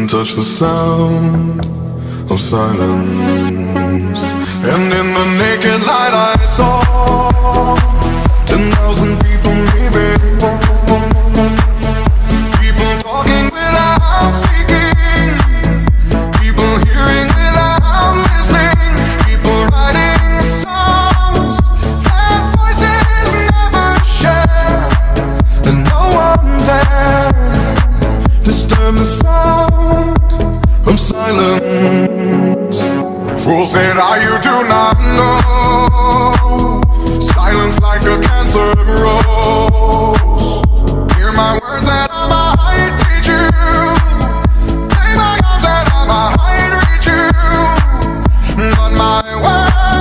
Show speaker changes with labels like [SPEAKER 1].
[SPEAKER 1] touch the sound of silence. And in the naked light I saw 10,000 people maybe. People talking without speaking. People hearing without listening. People writing songs that voices never share. And no one dared disturb the sound of silence. Fool said, you do not know. Silence like a cancer